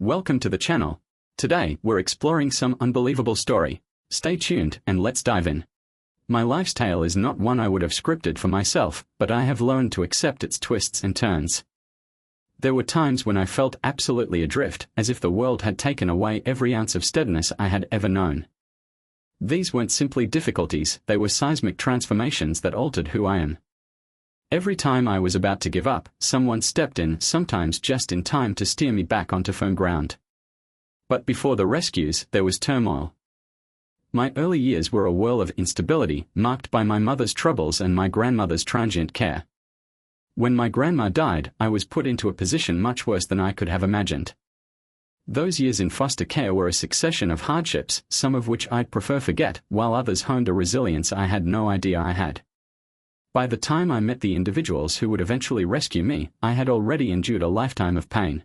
Welcome to the channel. Today, we're exploring some unbelievable story. Stay tuned and let's dive in. My life's tale is not one I would have scripted for myself, but I have learned to accept its twists and turns. There were times when I felt absolutely adrift, as if the world had taken away every ounce of steadiness I had ever known. These weren't simply difficulties, they were seismic transformations that altered who I am. Every time I was about to give up, someone stepped in, sometimes just in time to steer me back onto firm ground. But before the rescues, there was turmoil. My early years were a whirl of instability, marked by my mother's troubles and my grandmother's transient care. When my grandma died, I was put into a position much worse than I could have imagined. Those years in foster care were a succession of hardships, some of which I'd prefer forget, while others honed a resilience I had no idea I had. By the time I met the individuals who would eventually rescue me, I had already endured a lifetime of pain.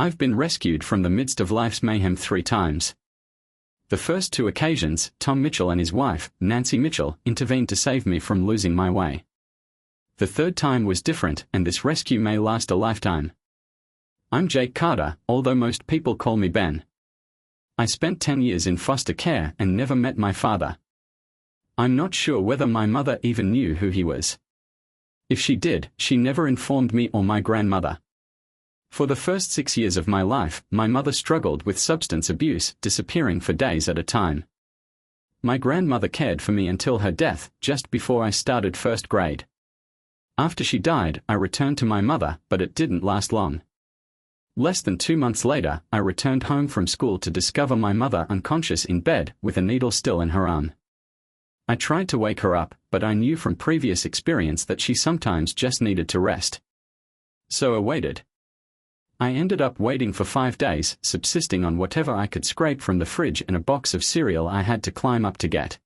I've been rescued from the midst of life's mayhem 3 times. The first 2 occasions, Tom Mitchell and his wife, Nancy Mitchell, intervened to save me from losing my way. The third time was different, and this rescue may last a lifetime. I'm Jake Carter, although most people call me Ben. I spent 10 years in foster care and never met my father. I'm not sure whether my mother even knew who he was. If she did, she never informed me or my grandmother. For the first 6 years of my life, my mother struggled with substance abuse, disappearing for days at a time. My grandmother cared for me until her death, just before I started first grade. After she died, I returned to my mother, but it didn't last long. Less than 2 months later, I returned home from school to discover my mother unconscious in bed, with a needle still in her arm. I tried to wake her up, but I knew from previous experience that she sometimes just needed to rest. So I waited. I ended up waiting for 5 days, subsisting on whatever I could scrape from the fridge and a box of cereal I had to climb up to get.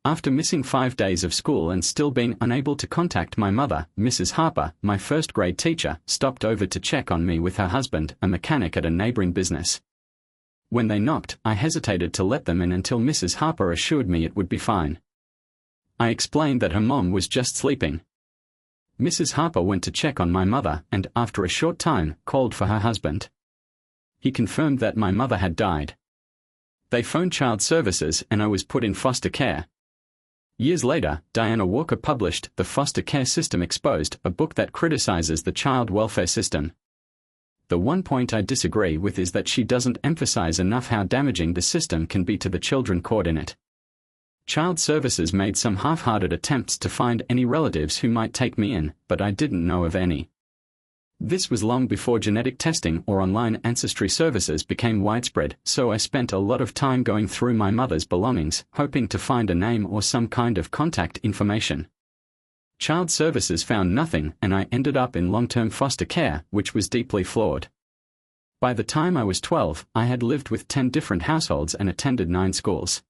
After missing 5 days of school and still being unable to contact my mother, Mrs. Harper, my first grade teacher, stopped over to check on me with her husband, a mechanic at a neighboring business. When they knocked, I hesitated to let them in until Mrs. Harper assured me it would be fine. I explained that her mom was just sleeping. Mrs. Harper went to check on my mother and, after a short time, called for her husband. He confirmed that my mother had died. They phoned child services and I was put in foster care. Years later, Diana Walker published The Foster Care System Exposed, a book that criticizes the child welfare system. The one point I disagree with is that she doesn't emphasize enough how damaging the system can be to the children caught in it. Child services made some half-hearted attempts to find any relatives who might take me in, but I didn't know of any. This was long before genetic testing or online ancestry services became widespread, so I spent a lot of time going through my mother's belongings, hoping to find a name or some kind of contact information. Child services found nothing, and I ended up in long-term foster care, which was deeply flawed. By the time I was 12, I had lived with 10 different households and attended 9 schools.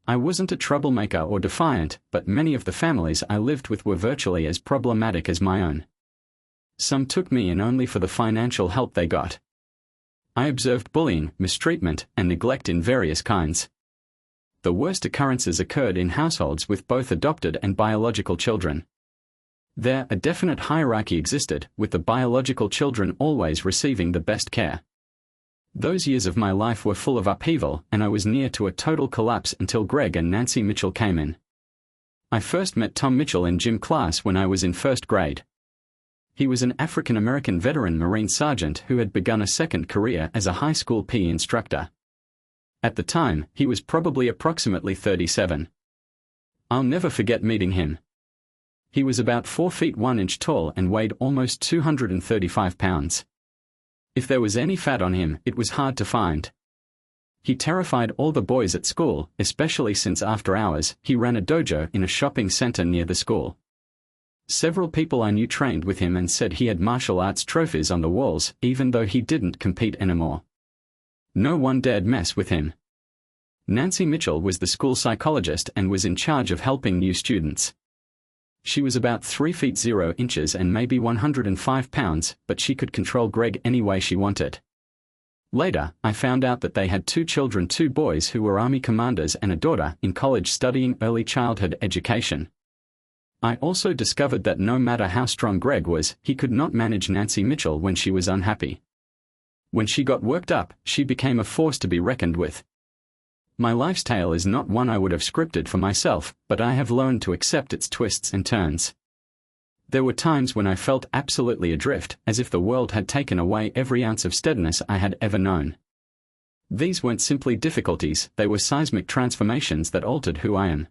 I wasn't a troublemaker or defiant, but many of the families I lived with were virtually as problematic as my own. Some took me in only for the financial help they got. I observed bullying, mistreatment, and neglect in various kinds. The worst occurrences occurred in households with both adopted and biological children. There, a definite hierarchy existed, with the biological children always receiving the best care. Those years of my life were full of upheaval, and I was near to a total collapse until Greg and Nancy Mitchell came in. I first met Tom Mitchell in gym class when I was in first grade. He was an African-American veteran Marine sergeant who had begun a second career as a high school PE instructor. At the time, he was probably approximately 37. I'll never forget meeting him. He was about 4 feet 1 inch tall and weighed almost 235 pounds. If there was any fat on him, it was hard to find. He terrified all the boys at school, especially since after hours, he ran a dojo in a shopping center near the school. Several people I knew trained with him and said he had martial arts trophies on the walls, even though he didn't compete anymore. No one dared mess with him. Nancy Mitchell was the school psychologist and was in charge of helping new students. She was about 3 feet 0 inches and maybe 105 pounds, but she could control Greg any way she wanted. Later, I found out that they had 2 children, 2 boys who were Army commanders and a daughter in college studying early childhood education. I also discovered that no matter how strong Greg was, he could not manage Nancy Mitchell when she was unhappy. When she got worked up, she became a force to be reckoned with. My life's tale is not one I would have scripted for myself, but I have learned to accept its twists and turns. There were times when I felt absolutely adrift, as if the world had taken away every ounce of steadiness I had ever known. These weren't simply difficulties, they were seismic transformations that altered who I am.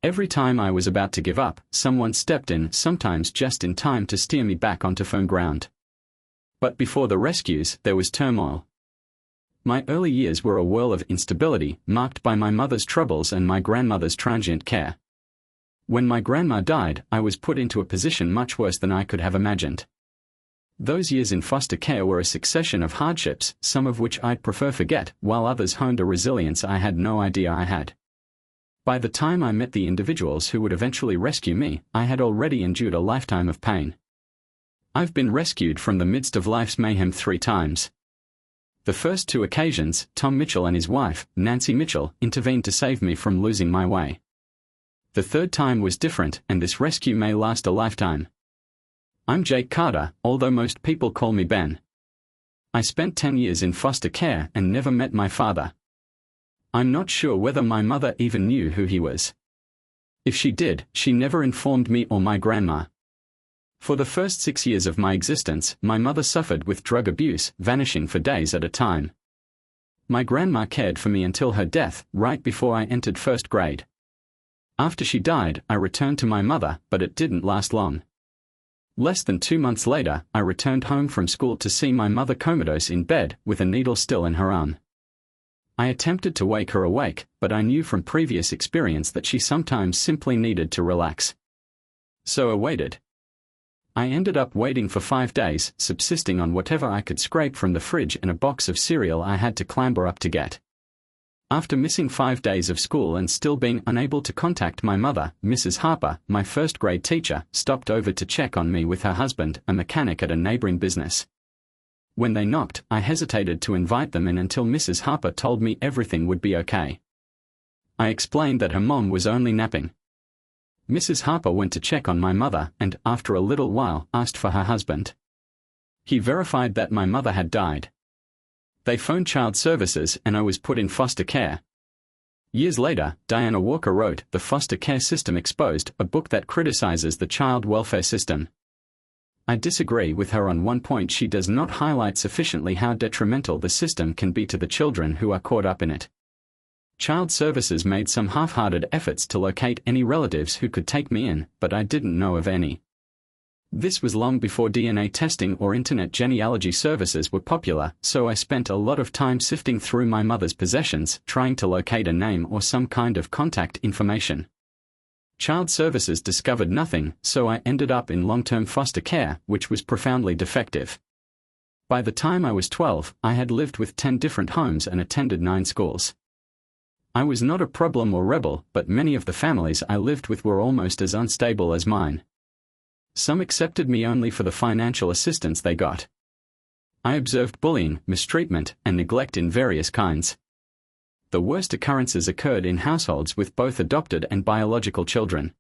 Every time I was about to give up, someone stepped in, sometimes just in time to steer me back onto firm ground. But before the rescues, there was turmoil. My early years were a whirl of instability, marked by my mother's troubles and my grandmother's transient care. When my grandma died, I was put into a position much worse than I could have imagined. Those years in foster care were a succession of hardships, some of which I'd prefer forget, while others honed a resilience I had no idea I had. By the time I met the individuals who would eventually rescue me, I had already endured a lifetime of pain. I've been rescued from the midst of life's mayhem 3 times. The first 2 occasions, Tom Mitchell and his wife, Nancy Mitchell, intervened to save me from losing my way. The third time was different, and this rescue may last a lifetime. I'm Jake Carter, although most people call me Ben. I spent 10 years in foster care and never met my father. I'm not sure whether my mother even knew who he was. If she did, she never informed me or my grandma. For the first 6 years of my existence, my mother suffered with drug abuse, vanishing for days at a time. My grandma cared for me until her death, right before I entered first grade. After she died, I returned to my mother, but it didn't last long. Less than 2 months later, I returned home from school to see my mother comatose in bed, with a needle still in her arm. I attempted to wake her awake, but I knew from previous experience that she sometimes simply needed to relax. So I waited. I ended up waiting for 5 days, subsisting on whatever I could scrape from the fridge and a box of cereal I had to clamber up to get. After missing 5 days of school and still being unable to contact my mother, Mrs. Harper, my first grade teacher, stopped over to check on me with her husband, a mechanic at a neighboring business. When they knocked, I hesitated to invite them in until Mrs. Harper told me everything would be okay. I explained that her mom was only napping. Mrs. Harper went to check on my mother and, after a little while, asked for her husband. He verified that my mother had died. They phoned child services and I was put in foster care. Years later, Diana Walker wrote The Foster Care System Exposed, a book that criticizes the child welfare system. I disagree with her on one point: she does not highlight sufficiently how detrimental the system can be to the children who are caught up in it. Child services made some half-hearted efforts to locate any relatives who could take me in, but I didn't know of any. This was long before DNA testing or internet genealogy services were popular, so I spent a lot of time sifting through my mother's possessions, trying to locate a name or some kind of contact information. Child services discovered nothing, so I ended up in long-term foster care, which was profoundly defective. By the time I was 12, I had lived with 10 different homes and attended 9 schools. I was not a problem or rebel, but many of the families I lived with were almost as unstable as mine. Some accepted me only for the financial assistance they got. I observed bullying, mistreatment, and neglect in various kinds. The worst occurrences occurred in households with both adopted and biological children.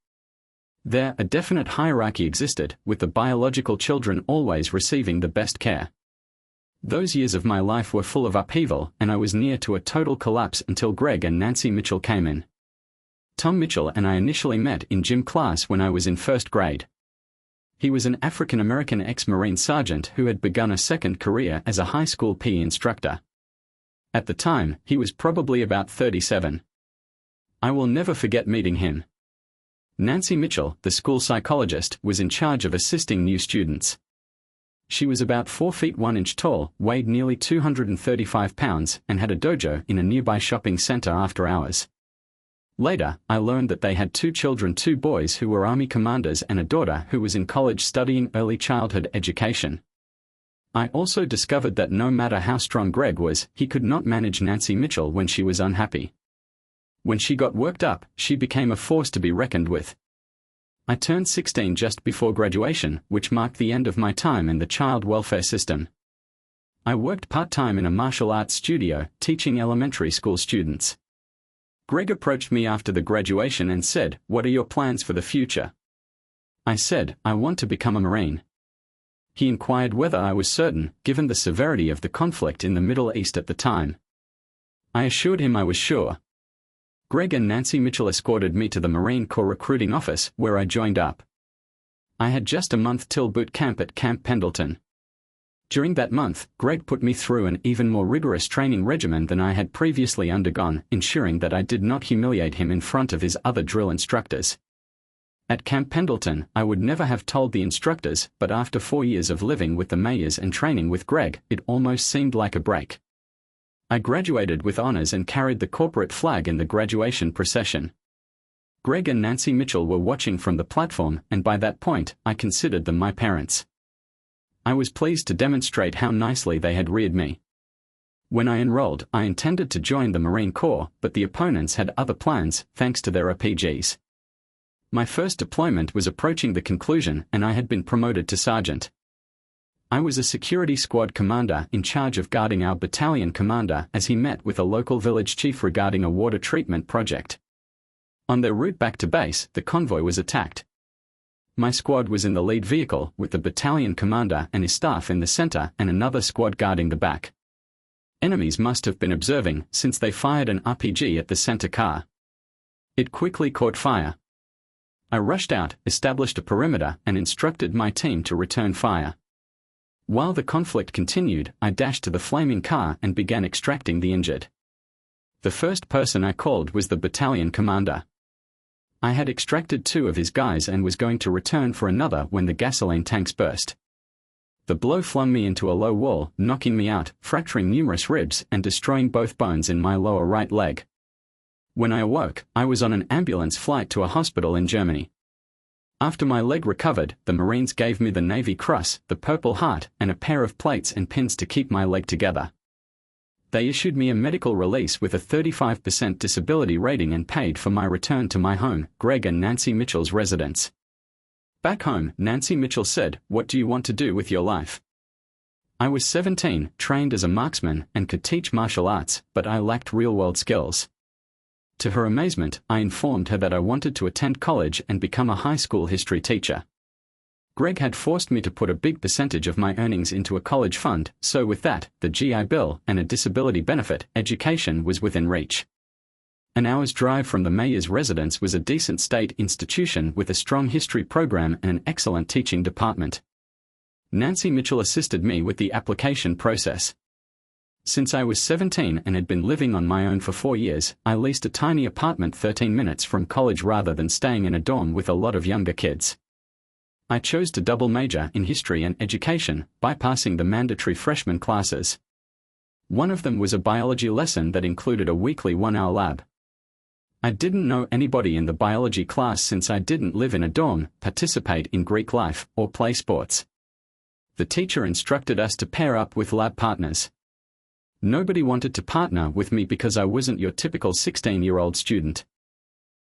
There, a definite hierarchy existed, with the biological children always receiving the best care. Those years of my life were full of upheaval, and I was near to a total collapse until Greg and Nancy Mitchell came in. Tom Mitchell and I initially met in gym class when I was in first grade. He was an African-American ex-Marine sergeant who had begun a second career as a high school PE instructor. At the time, he was probably about 37. I will never forget meeting him. Nancy Mitchell, the school psychologist, was in charge of assisting new students. She was about 4 feet 1 inch tall, weighed nearly 235 pounds, and had a dojo in a nearby shopping center after hours. Later, I learned that they had 2 children, 2 boys who were Army commanders and a daughter who was in college studying early childhood education. I also discovered that no matter how strong Greg was, he could not manage Nancy Mitchell when she was unhappy. When she got worked up, she became a force to be reckoned with. I turned 16 just before graduation, which marked the end of my time in the child welfare system. I worked part-time in a martial arts studio, teaching elementary school students. Greg approached me after the graduation and said, "What are your plans for the future?" I said, "I want to become a Marine." He inquired whether I was certain, given the severity of the conflict in the Middle East at the time. I assured him I was sure. Greg and Nancy Mitchell escorted me to the Marine Corps recruiting office, where I joined up. I had just a month till boot camp at Camp Pendleton. During that month, Greg put me through an even more rigorous training regimen than I had previously undergone, ensuring that I did not humiliate him in front of his other drill instructors. At Camp Pendleton, I would never have told the instructors, but after 4 years of living with the Mayers and training with Greg, it almost seemed like a break. I graduated with honors and carried the corporate flag in the graduation procession. Greg and Nancy Mitchell were watching from the platform, and by that point, I considered them my parents. I was pleased to demonstrate how nicely they had reared me. When I enrolled, I intended to join the Marine Corps, but the opponents had other plans, thanks to their RPGs. My first deployment was approaching the conclusion, and I had been promoted to sergeant. I was a security squad commander in charge of guarding our battalion commander as he met with a local village chief regarding a water treatment project. On their route back to base, the convoy was attacked. My squad was in the lead vehicle, with the battalion commander and his staff in the center and another squad guarding the back. Enemies must have been observing, since they fired an RPG at the center car. It quickly caught fire. I rushed out, established a perimeter, and instructed my team to return fire. While the conflict continued, I dashed to the flaming car and began extracting the injured. The first person I called was the battalion commander. I had extracted 2 of his guys and was going to return for another when the gasoline tanks burst. The blow flung me into a low wall, knocking me out, fracturing numerous ribs and destroying both bones in my lower right leg. When I awoke, I was on an ambulance flight to a hospital in Germany. After my leg recovered, the Marines gave me the Navy Cross, the Purple Heart, and a pair of plates and pins to keep my leg together. They issued me a medical release with a 35% disability rating and paid for my return to my home, Greg and Nancy Mitchell's residence. Back home, Nancy Mitchell said, "What do you want to do with your life?" I was 17, trained as a marksman, and could teach martial arts, but I lacked real-world skills. To her amazement, I informed her that I wanted to attend college and become a high school history teacher. Greg had forced me to put a big percentage of my earnings into a college fund, so with that, the GI Bill and a disability benefit, education was within reach. An hour's drive from the mayor's residence was a decent state institution with a strong history program and an excellent teaching department. Nancy Mitchell assisted me with the application process. Since I was 17 and had been living on my own for 4 years, I leased a tiny apartment 13 minutes from college rather than staying in a dorm with a lot of younger kids. I chose to double major in history and education, bypassing the mandatory freshman classes. One of them was a biology lesson that included a weekly 1-hour lab. I didn't know anybody in the biology class since I didn't live in a dorm, participate in Greek life, or play sports. The teacher instructed us to pair up with lab partners. Nobody wanted to partner with me because I wasn't your typical 16-year-old student.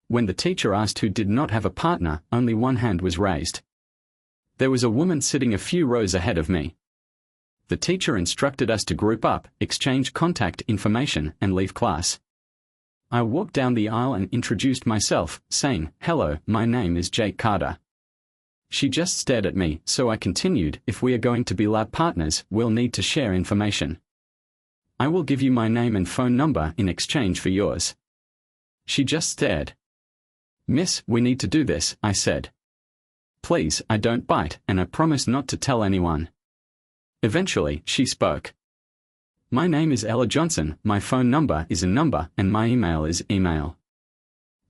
When the teacher asked who did not have a partner, only one hand was raised. There was a woman sitting a few rows ahead of me. The teacher instructed us to group up, exchange contact information, and leave class. I walked down the aisle and introduced myself, saying, "Hello, my name is Jake Carter." She just stared at me, so I continued, "If we are going to be lab partners, we'll need to share information. I will give you my name and phone number in exchange for yours." She just stared. "Miss, we need to do this," I said. "Please, I don't bite, and I promise not to tell anyone." Eventually, she spoke. "My name is Ella Johnson, my phone number is a number, and my email is email."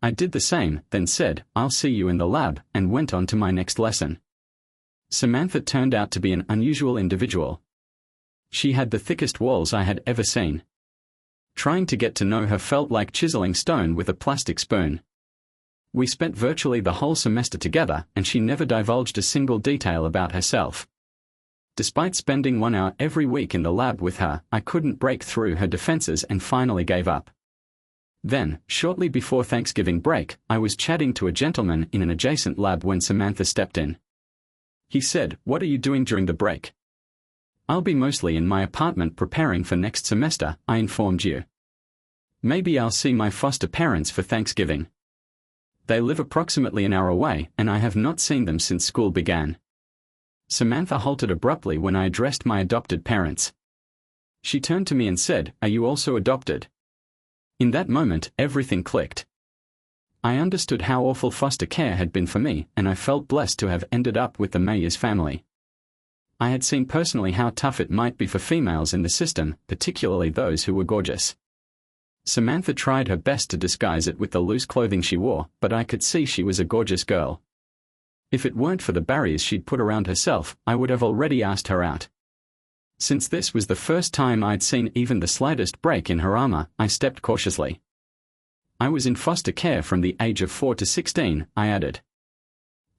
I did the same, then said, "I'll see you in the lab," and went on to my next lesson. Samantha turned out to be an unusual individual. She had the thickest walls I had ever seen. Trying to get to know her felt like chiseling stone with a plastic spoon. We spent virtually the whole semester together, and she never divulged a single detail about herself. Despite spending 1 hour every week in the lab with her, I couldn't break through her defenses and finally gave up. Then, shortly before Thanksgiving break, I was chatting to a gentleman in an adjacent lab when Samantha stepped in. He said, "What are you doing during the break?" "I'll be mostly in my apartment preparing for next semester," I informed you. "Maybe I'll see my foster parents for Thanksgiving. They live approximately an hour away, and I have not seen them since school began." Samantha halted abruptly when I addressed my adopted parents. She turned to me and said, "Are you also adopted?" In that moment, everything clicked. I understood how awful foster care had been for me, and I felt blessed to have ended up with the Mayers family. I had seen personally how tough it might be for females in the system, particularly those who were gorgeous. Samantha tried her best to disguise it with the loose clothing she wore, but I could see she was a gorgeous girl. If it weren't for the barriers she'd put around herself, I would have already asked her out. Since this was the first time I'd seen even the slightest break in her armor, I stepped cautiously. I was in foster care from the age of 4 to 16, I added.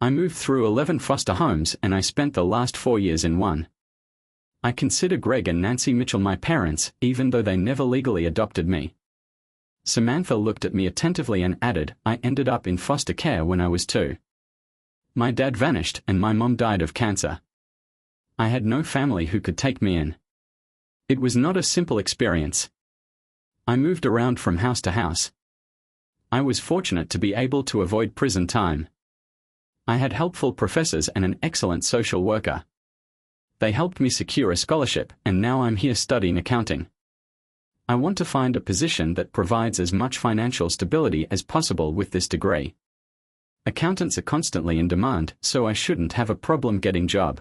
I moved through 11 foster homes and I spent the last 4 years in one. I consider Greg and Nancy Mitchell my parents, even though they never legally adopted me. Samantha looked at me attentively and added, I ended up in foster care when I was 2. My dad vanished and my mom died of cancer. I had no family who could take me in. It was not a simple experience. I moved around from house to house. I was fortunate to be able to avoid prison time. I had helpful professors and an excellent social worker. They helped me secure a scholarship, and now I'm here studying accounting. I want to find a position that provides as much financial stability as possible with this degree. Accountants are constantly in demand, so I shouldn't have a problem getting job.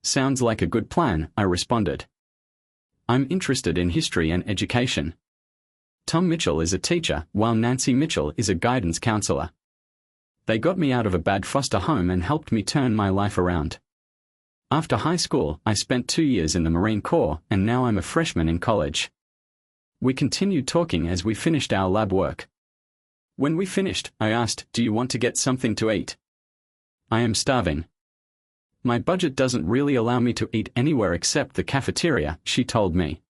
Sounds like a good plan, I responded. I'm interested in history and education. Tom Mitchell is a teacher, while Nancy Mitchell is a guidance counselor. They got me out of a bad foster home and helped me turn my life around. After high school, I spent 2 years in the Marine Corps, and now I'm a freshman in college. We continued talking as we finished our lab work. When we finished, I asked, "Do you want to get something to eat?" "I am starving. My budget doesn't really allow me to eat anywhere except the cafeteria," she told me.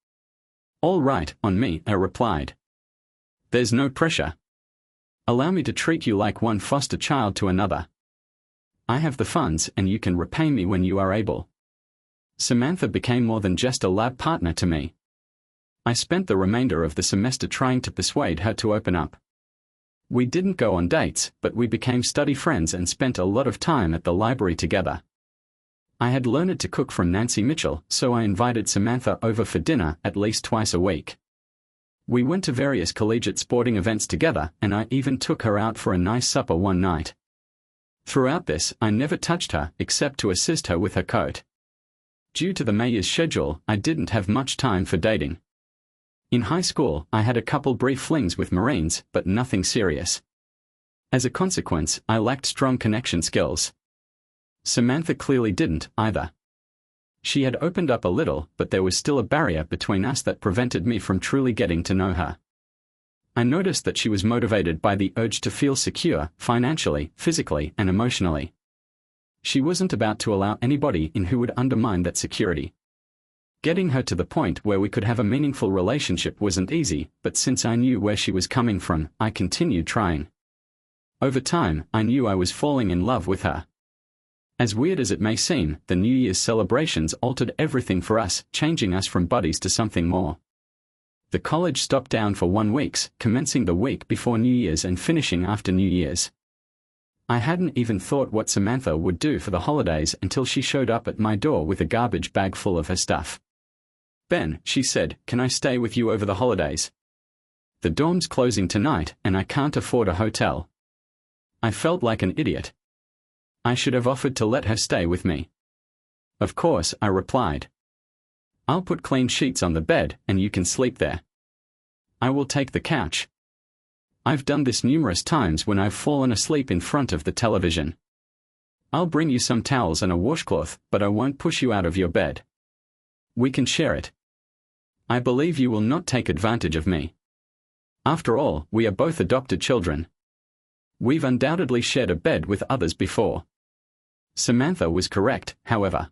"All right, on me," I replied. "There's no pressure. Allow me to treat you like one foster child to another. I have the funds and you can repay me when you are able." Samantha became more than just a lab partner to me. I spent the remainder of the semester trying to persuade her to open up. We didn't go on dates, but we became study friends and spent a lot of time at the library together. I had learned to cook from Nancy Mitchell, so I invited Samantha over for dinner at least twice a week. We went to various collegiate sporting events together, and I even took her out for a nice supper one night. Throughout this, I never touched her, except to assist her with her coat. Due to the Mayers' schedule, I didn't have much time for dating. In high school, I had a couple brief flings with Marines, but nothing serious. As a consequence, I lacked strong connection skills. Samantha clearly didn't, either. She had opened up a little, but there was still a barrier between us that prevented me from truly getting to know her. I noticed that she was motivated by the urge to feel secure, financially, physically, and emotionally. She wasn't about to allow anybody in who would undermine that security. Getting her to the point where we could have a meaningful relationship wasn't easy, but since I knew where she was coming from, I continued trying. Over time, I knew I was falling in love with her. As weird as it may seem, the New Year's celebrations altered everything for us, changing us from buddies to something more. The college stopped down for 1 week, commencing the week before New Year's and finishing after New Year's. I hadn't even thought what Samantha would do for the holidays until she showed up at my door with a garbage bag full of her stuff. "Ben," she said, "can I stay with you over the holidays? The dorm's closing tonight, and I can't afford a hotel." I felt like an idiot. I should have offered to let her stay with me. "Of course," I replied. "I'll put clean sheets on the bed, and you can sleep there. I will take the couch. I've done this numerous times when I've fallen asleep in front of the television. I'll bring you some towels and a washcloth, but I won't push you out of your bed. We can share it. I believe you will not take advantage of me. After all, we are both adopted children. We've undoubtedly shared a bed with others before." Samantha was correct, however.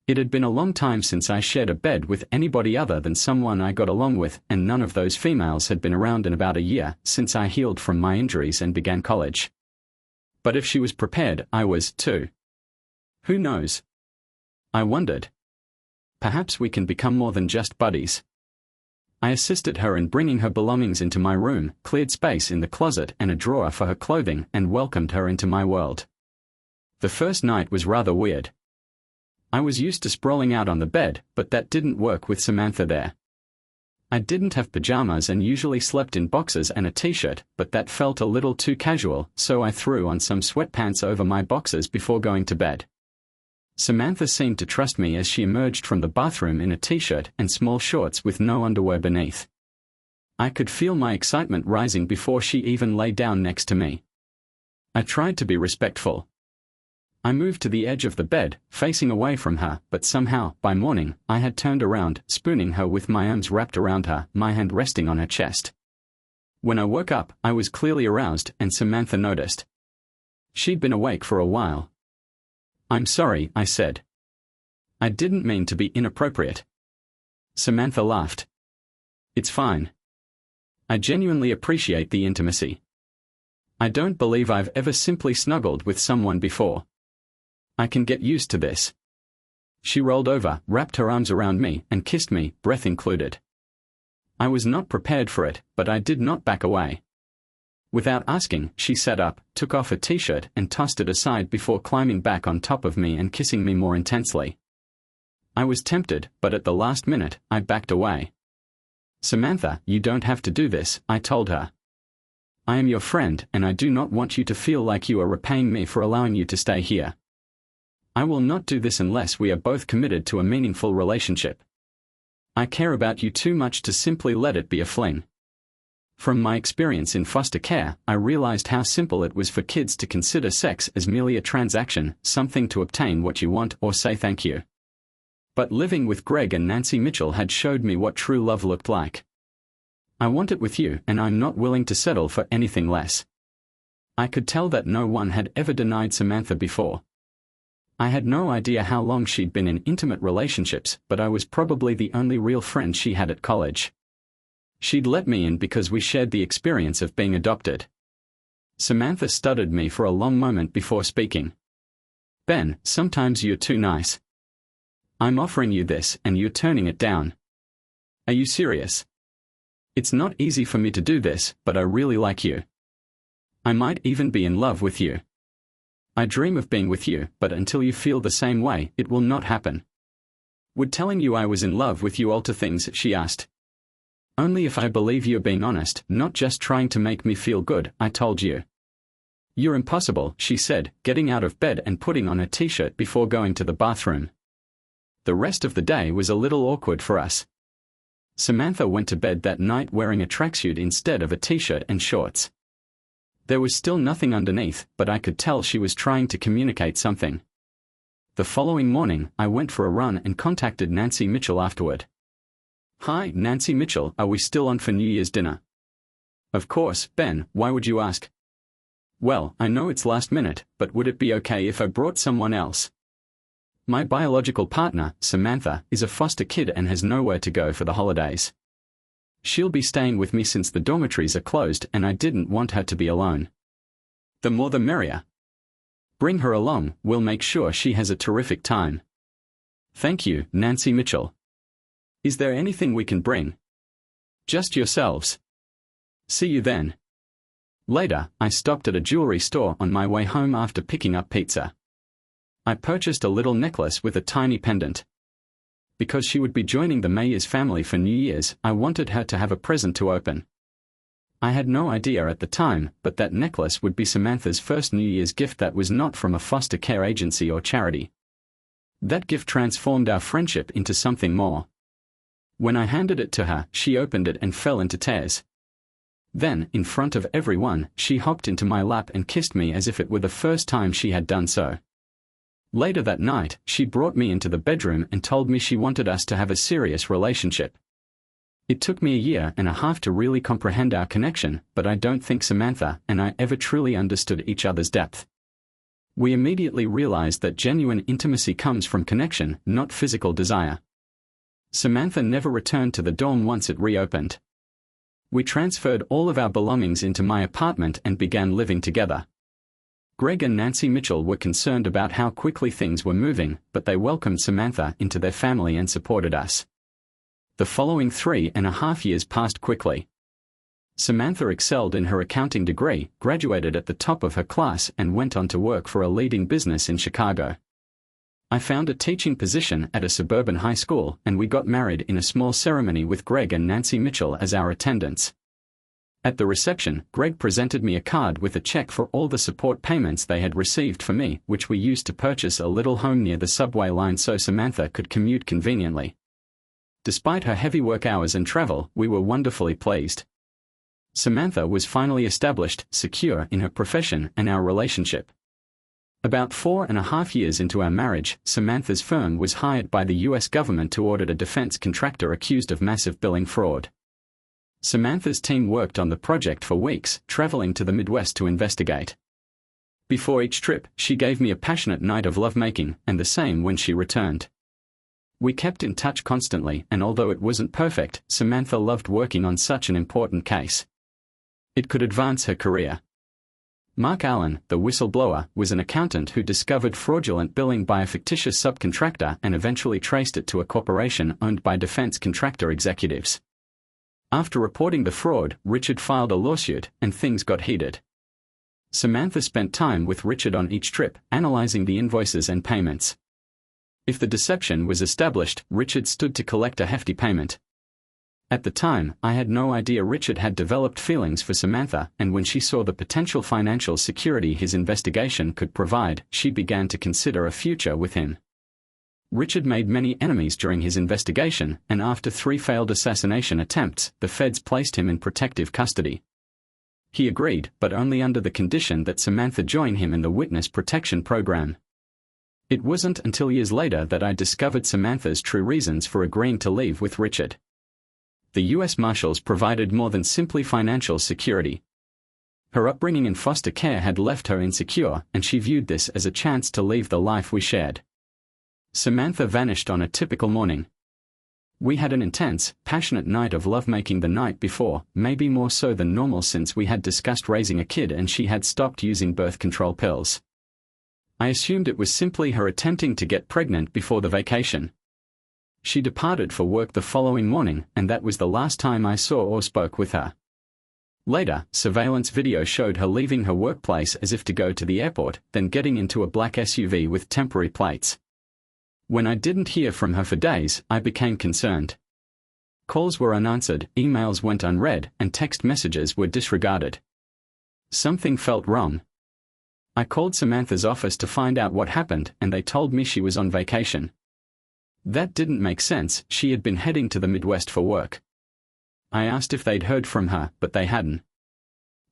It had been a long time since I shared a bed with anybody other than someone I got along with, and none of those females had been around in about a year since I healed from my injuries and began college. But if she was prepared, I was, too. Who knows? I wondered. Perhaps we can become more than just buddies. I assisted her in bringing her belongings into my room, cleared space in the closet and a drawer for her clothing, and welcomed her into my world. The first night was rather weird. I was used to sprawling out on the bed, but that didn't work with Samantha there. I didn't have pajamas and usually slept in boxers and a t-shirt, but that felt a little too casual, so I threw on some sweatpants over my boxers before going to bed. Samantha seemed to trust me as she emerged from the bathroom in a t-shirt and small shorts with no underwear beneath. I could feel my excitement rising before she even lay down next to me. I tried to be respectful. I moved to the edge of the bed, facing away from her, but somehow, by morning, I had turned around, spooning her with my arms wrapped around her, my hand resting on her chest. When I woke up, I was clearly aroused, and Samantha noticed. She'd been awake for a while. "I'm sorry," I said. "I didn't mean to be inappropriate." Samantha laughed. "It's fine. I genuinely appreciate the intimacy. I don't believe I've ever simply snuggled with someone before. I can get used to this." She rolled over, wrapped her arms around me, and kissed me, breath included. I was not prepared for it, but I did not back away. Without asking, she sat up, took off her t-shirt, and tossed it aside before climbing back on top of me and kissing me more intensely. I was tempted, but at the last minute, I backed away. "Samantha, you don't have to do this," I told her. "I am your friend, and I do not want you to feel like you are repaying me for allowing you to stay here. I will not do this unless we are both committed to a meaningful relationship. I care about you too much to simply let it be a fling." From my experience in foster care, I realized how simple it was for kids to consider sex as merely a transaction, something to obtain what you want or say thank you. But living with Greg and Nancy Mitchell had showed me what true love looked like. I want it with you, and I'm not willing to settle for anything less. I could tell that no one had ever denied Samantha before. I had no idea how long she'd been in intimate relationships, but I was probably the only real friend she had at college. She'd let me in because we shared the experience of being adopted. Samantha studied me for a long moment before speaking. "Ben, sometimes you're too nice. I'm offering you this, and you're turning it down. Are you serious? It's not easy for me to do this, but I really like you. I might even be in love with you. I dream of being with you, but until you feel the same way, it will not happen." "Would telling you I was in love with you alter things?" she asked. "Only if I believe you're being honest, not just trying to make me feel good," I told you. "You're impossible," she said, getting out of bed and putting on a t-shirt before going to the bathroom. The rest of the day was a little awkward for us. Samantha went to bed that night wearing a tracksuit instead of a t-shirt and shorts. There was still nothing underneath, but I could tell she was trying to communicate something. The following morning, I went for a run and contacted Nancy Mitchell afterward. "Hi, Nancy Mitchell, are we still on for New Year's dinner?" "Of course, Ben, why would you ask?" "Well, I know it's last minute, but would it be okay if I brought someone else? My biological partner, Samantha, is a foster kid and has nowhere to go for the holidays. She'll be staying with me since the dormitories are closed, and I didn't want her to be alone. The more the merrier. Bring her along, we'll make sure she has a terrific time." "Thank you, Nancy Mitchell. Is there anything we can bring?" "Just yourselves. See you then." Later, I stopped at a jewelry store on my way home after picking up pizza. I purchased a little necklace with a tiny pendant. Because she would be joining the Mayers family for New Year's, I wanted her to have a present to open. I had no idea at the time, but that necklace would be Samantha's first New Year's gift that was not from a foster care agency or charity. That gift transformed our friendship into something more. When I handed it to her, she opened it and fell into tears. Then, in front of everyone, she hopped into my lap and kissed me as if it were the first time she had done so. Later that night, she brought me into the bedroom and told me she wanted us to have a serious relationship. It took me a year and a half to really comprehend our connection, but I don't think Samantha and I ever truly understood each other's depth. We immediately realized that genuine intimacy comes from connection, not physical desire. Samantha never returned to the dorm once it reopened. We transferred all of our belongings into my apartment and began living together. Greg and Nancy Mitchell were concerned about how quickly things were moving, but they welcomed Samantha into their family and supported us. The following 3.5 years passed quickly. Samantha excelled in her accounting degree, graduated at the top of her class, and went on to work for a leading business in Chicago. I found a teaching position at a suburban high school, and we got married in a small ceremony with Greg and Nancy Mitchell as our attendants. At the reception, Greg presented me a card with a check for all the support payments they had received for me, which we used to purchase a little home near the subway line so Samantha could commute conveniently. Despite her heavy work hours and travel, we were wonderfully pleased. Samantha was finally established, secure in her profession and our relationship. About 4.5 years into our marriage, Samantha's firm was hired by the US government to audit a defense contractor accused of massive billing fraud. Samantha's team worked on the project for weeks, traveling to the Midwest to investigate. Before each trip, she gave me a passionate night of lovemaking, and the same when she returned. We kept in touch constantly, and although it wasn't perfect, Samantha loved working on such an important case. It could advance her career. Mark Allen, the whistleblower, was an accountant who discovered fraudulent billing by a fictitious subcontractor and eventually traced it to a corporation owned by defense contractor executives. After reporting the fraud, Richard filed a lawsuit, and things got heated. Samantha spent time with Richard on each trip, analyzing the invoices and payments. If the deception was established, Richard stood to collect a hefty payment. At the time, I had no idea Richard had developed feelings for Samantha, and when she saw the potential financial security his investigation could provide, she began to consider a future with him. Richard made many enemies during his investigation, and after 3 failed assassination attempts, the feds placed him in protective custody. He agreed, but only under the condition that Samantha join him in the witness protection program. It wasn't until years later that I discovered Samantha's true reasons for agreeing to leave with Richard. The US Marshals provided more than simply financial security. Her upbringing in foster care had left her insecure, and she viewed this as a chance to leave the life we shared. Samantha vanished on a typical morning. We had an intense, passionate night of lovemaking the night before, maybe more so than normal since we had discussed raising a kid and she had stopped using birth control pills. I assumed it was simply her attempting to get pregnant before the vacation. She departed for work the following morning, and that was the last time I saw or spoke with her. Later, surveillance video showed her leaving her workplace as if to go to the airport, then getting into a black SUV with temporary plates. When I didn't hear from her for days, I became concerned. Calls were unanswered, emails went unread, and text messages were disregarded. Something felt wrong. I called Samantha's office to find out what happened, and they told me she was on vacation. That didn't make sense, she had been heading to the Midwest for work. I asked if they'd heard from her, but they hadn't.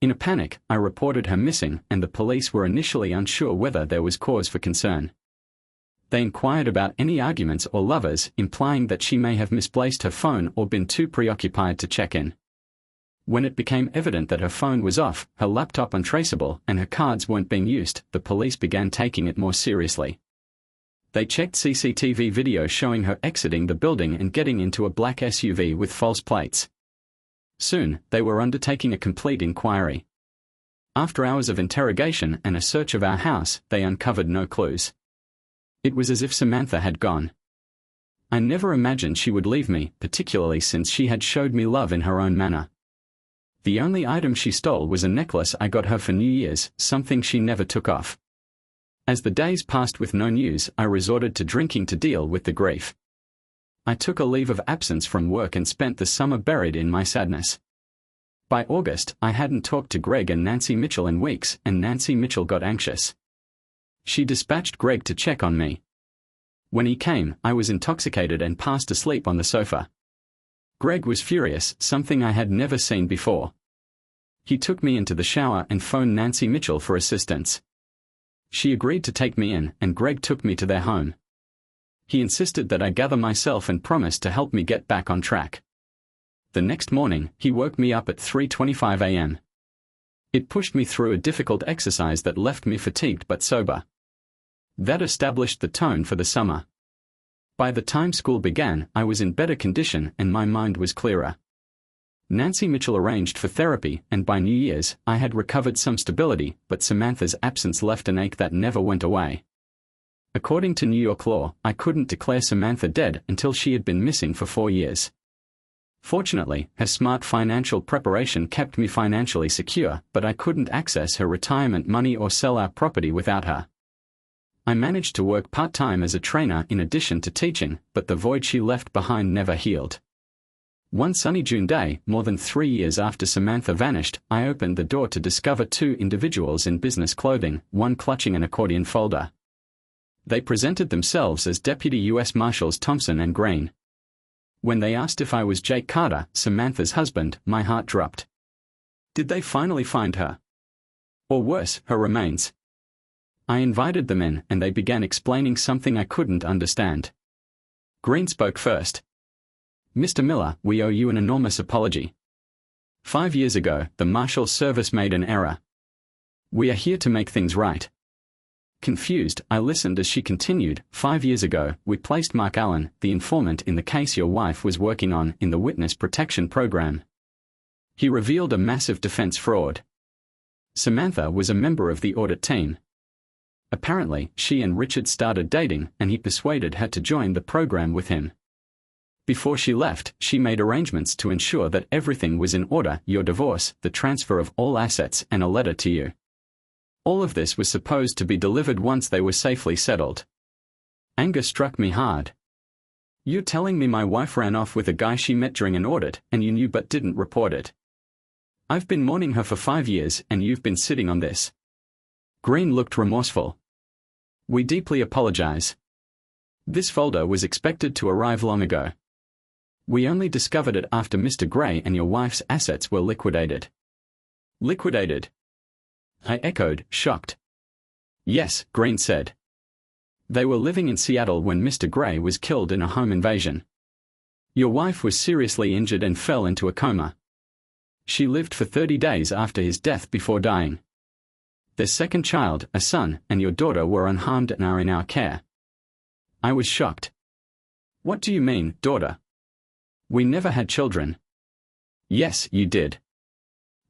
In a panic, I reported her missing, and the police were initially unsure whether there was cause for concern. They inquired about any arguments or lovers, implying that she may have misplaced her phone or been too preoccupied to check in. When it became evident that her phone was off, her laptop untraceable, and her cards weren't being used, the police began taking it more seriously. They checked CCTV video showing her exiting the building and getting into a black SUV with false plates. Soon, they were undertaking a complete inquiry. After hours of interrogation and a search of our house, they uncovered no clues. It was as if Samantha had gone. I never imagined she would leave me, particularly since she had showed me love in her own manner. The only item she stole was a necklace I got her for New Year's, something she never took off. As the days passed with no news, I resorted to drinking to deal with the grief. I took a leave of absence from work and spent the summer buried in my sadness. By August, I hadn't talked to Greg and Nancy Mitchell in weeks, and Nancy Mitchell got anxious. She dispatched Greg to check on me. When he came, I was intoxicated and passed asleep on the sofa. Greg was furious, something I had never seen before. He took me into the shower and phoned Nancy Mitchell for assistance. She agreed to take me in, and Greg took me to their home. He insisted that I gather myself and promised to help me get back on track. The next morning, he woke me up at 3:25 a.m. It pushed me through a difficult exercise that left me fatigued but sober. That established the tone for the summer. By the time school began, I was in better condition and my mind was clearer. Nancy Mitchell arranged for therapy, and by New Year's, I had recovered some stability, but Samantha's absence left an ache that never went away. According to New York law, I couldn't declare Samantha dead until she had been missing for 4 years. Fortunately, her smart financial preparation kept me financially secure, but I couldn't access her retirement money or sell our property without her. I managed to work part-time as a trainer in addition to teaching, but the void she left behind never healed. One sunny June day, more than 3 years after Samantha vanished, I opened the door to discover two individuals in business clothing, one clutching an accordion folder. They presented themselves as Deputy U.S. Marshals Thompson and Green. When they asked if I was Jake Carter, Samantha's husband, my heart dropped. Did they finally find her? Or worse, her remains? I invited them in, and they began explaining something I couldn't understand. Green spoke first. "Mr. Miller, we owe you an enormous apology. 5 years ago, the Marshals Service made an error. We are here to make things right." Confused, I listened as she continued, "5 years ago, we placed Mark Allen, the informant in the case your wife was working on, in the Witness Protection Program. He revealed a massive defense fraud. Samantha was a member of the audit team. Apparently, she and Richard started dating, and he persuaded her to join the program with him. Before she left, she made arrangements to ensure that everything was in order: your divorce, the transfer of all assets, and a letter to you. All of this was supposed to be delivered once they were safely settled." Anger struck me hard. "You're telling me my wife ran off with a guy she met during an audit, and you knew but didn't report it? I've been mourning her for 5 years, and you've been sitting on this." Green looked remorseful. "We deeply apologize. This folder was expected to arrive long ago. We only discovered it after Mr. Gray and your wife's assets were liquidated." "Liquidated?" I echoed, shocked. "Yes," Green said. "They were living in Seattle when Mr. Gray was killed in a home invasion. Your wife was seriously injured and fell into a coma. She lived for 30 days after his death before dying. Their second child, a son, and your daughter were unharmed and are in our care." I was shocked. "What do you mean, daughter? We never had children." "Yes, you did.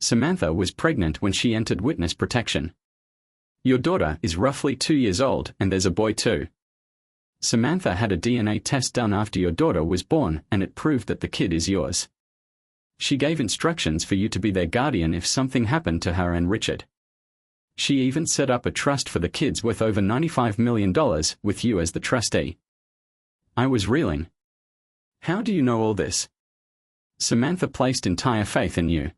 Samantha was pregnant when she entered witness protection. Your daughter is roughly 2 years old, and there's a boy too. Samantha had a DNA test done after your daughter was born, and it proved that the kid is yours. She gave instructions for you to be their guardian if something happened to her and Richard. She even set up a trust for the kids worth over $95 million, with you as the trustee." I was reeling. "How do you know all this?" "Samantha placed entire faith in you.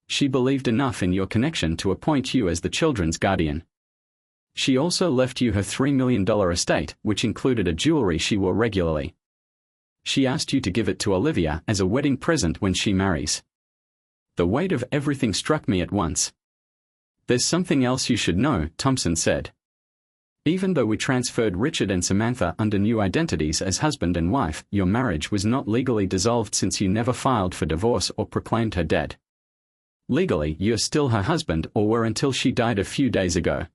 She believed enough in your connection to appoint you as the children's guardian. She also left you her $3 million estate, which included a jewelry she wore regularly. She asked you to give it to Olivia as a wedding present when she marries." The weight of everything struck me at once. "There's something else you should know," Thompson said. "Even though we transferred Richard and Samantha under new identities as husband and wife, your marriage was not legally dissolved since you never filed for divorce or proclaimed her dead. Legally, you're still her husband, or were until she died a few days ago.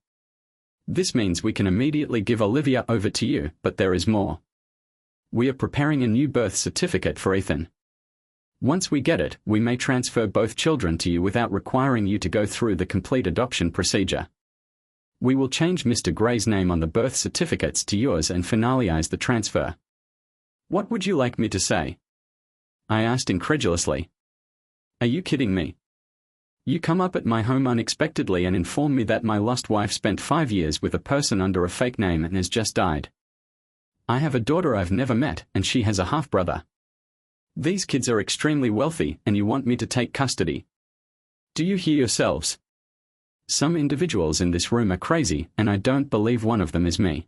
This means we can immediately give Olivia over to you, but there is more. We are preparing a new birth certificate for Ethan. Once we get it, we may transfer both children to you without requiring you to go through the complete adoption procedure. We will change Mr. Gray's name on the birth certificates to yours and finalize the transfer." "What would you like me to say?" I asked incredulously. "Are you kidding me? You come up at my home unexpectedly and inform me that my lost wife spent 5 years with a person under a fake name and has just died. I have a daughter I've never met, and she has a half-brother. These kids are extremely wealthy, and you want me to take custody. Do you hear yourselves? Some individuals in this room are crazy, and I don't believe one of them is me.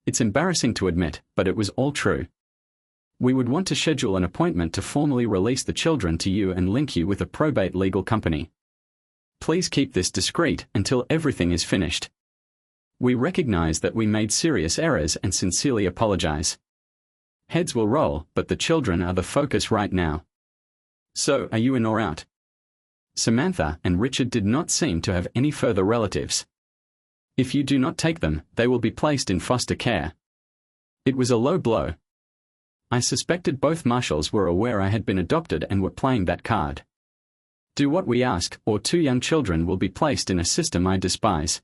It's embarrassing to admit, but it was all true. We would want to schedule an appointment to formally release the children to you and link you with a probate legal company. Please keep this discreet until everything is finished. We recognize that we made serious errors and sincerely apologize. Heads will roll, but the children are the focus right now. So, are you in or out?" Samantha and Richard did not seem to have any further relatives. "If you do not take them, they will be placed in foster care." It was a low blow. I suspected both marshals were aware I had been adopted and were playing that card. Do what we ask, or 2 young children will be placed in a system I despise.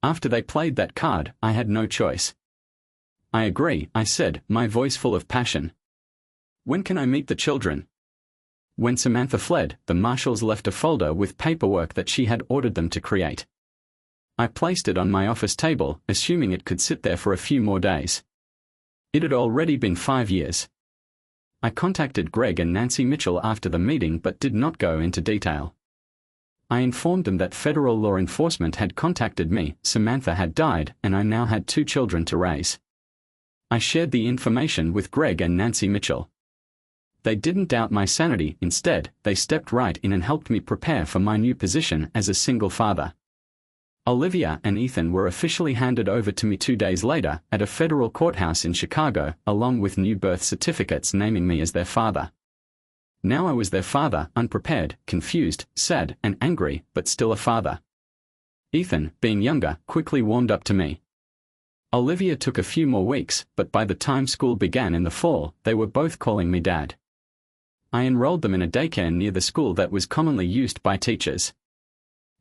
After they played that card, I had no choice. "I agree," I said, my voice full of passion. "When can I meet the children?" When Samantha fled, the marshals left a folder with paperwork that she had ordered them to create. I placed it on my office table, assuming it could sit there for a few more days. It had already been 5 years. I contacted Greg and Nancy Mitchell after the meeting but did not go into detail. I informed them that federal law enforcement had contacted me, Samantha had died, and I now had 2 children to raise. I shared the information with Greg and Nancy Mitchell. They didn't doubt my sanity, instead, they stepped right in and helped me prepare for my new position as a single father. Olivia and Ethan were officially handed over to me 2 days later at a federal courthouse in Chicago, along with new birth certificates naming me as their father. Now I was their father, unprepared, confused, sad, and angry, but still a father. Ethan, being younger, quickly warmed up to me. Olivia took a few more weeks, but by the time school began in the fall, they were both calling me Dad. I enrolled them in a daycare near the school that was commonly used by teachers.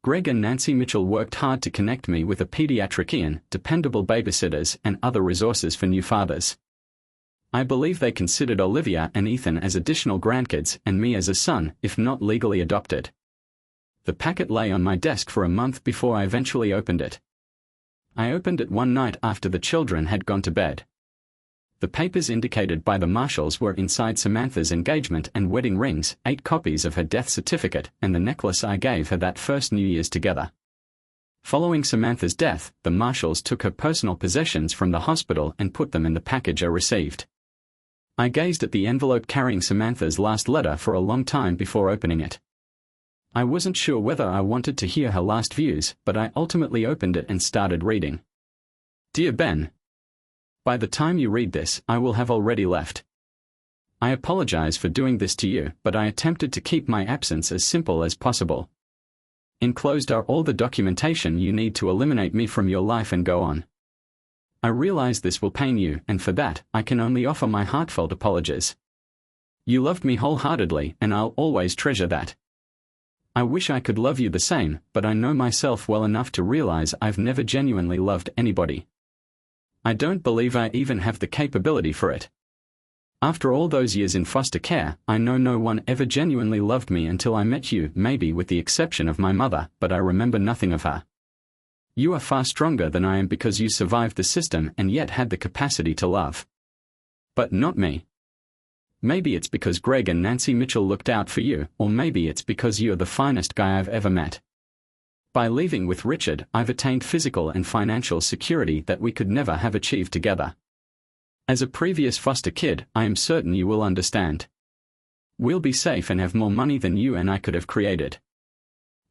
Greg and Nancy Mitchell worked hard to connect me with a pediatrician, dependable babysitters, and other resources for new fathers. I believe they considered Olivia and Ethan as additional grandkids and me as a son, if not legally adopted. The packet lay on my desk for a month before I eventually opened it. I opened it one night after the children had gone to bed. The papers indicated by the Marshals were inside Samantha's engagement and wedding rings, 8 copies of her death certificate, and the necklace I gave her that first New Year's together. Following Samantha's death, the Marshals took her personal possessions from the hospital and put them in the package I received. I gazed at the envelope carrying Samantha's last letter for a long time before opening it. I wasn't sure whether I wanted to hear her last views, but I ultimately opened it and started reading. Dear Ben, by the time you read this, I will have already left. I apologize for doing this to you, but I attempted to keep my absence as simple as possible. Enclosed are all the documentation you need to eliminate me from your life and go on. I realize this will pain you, and for that, I can only offer my heartfelt apologies. You loved me wholeheartedly, and I'll always treasure that. I wish I could love you the same, but I know myself well enough to realize I've never genuinely loved anybody. I don't believe I even have the capability for it. After all those years in foster care, I know no one ever genuinely loved me until I met you, maybe with the exception of my mother, but I remember nothing of her. You are far stronger than I am because you survived the system and yet had the capacity to love. But not me. Maybe it's because Greg and Nancy Mitchell looked out for you, or maybe it's because you're the finest guy I've ever met. By leaving with Richard, I've attained physical and financial security that we could never have achieved together. As a previous foster kid, I am certain you will understand. We'll be safe and have more money than you and I could have created.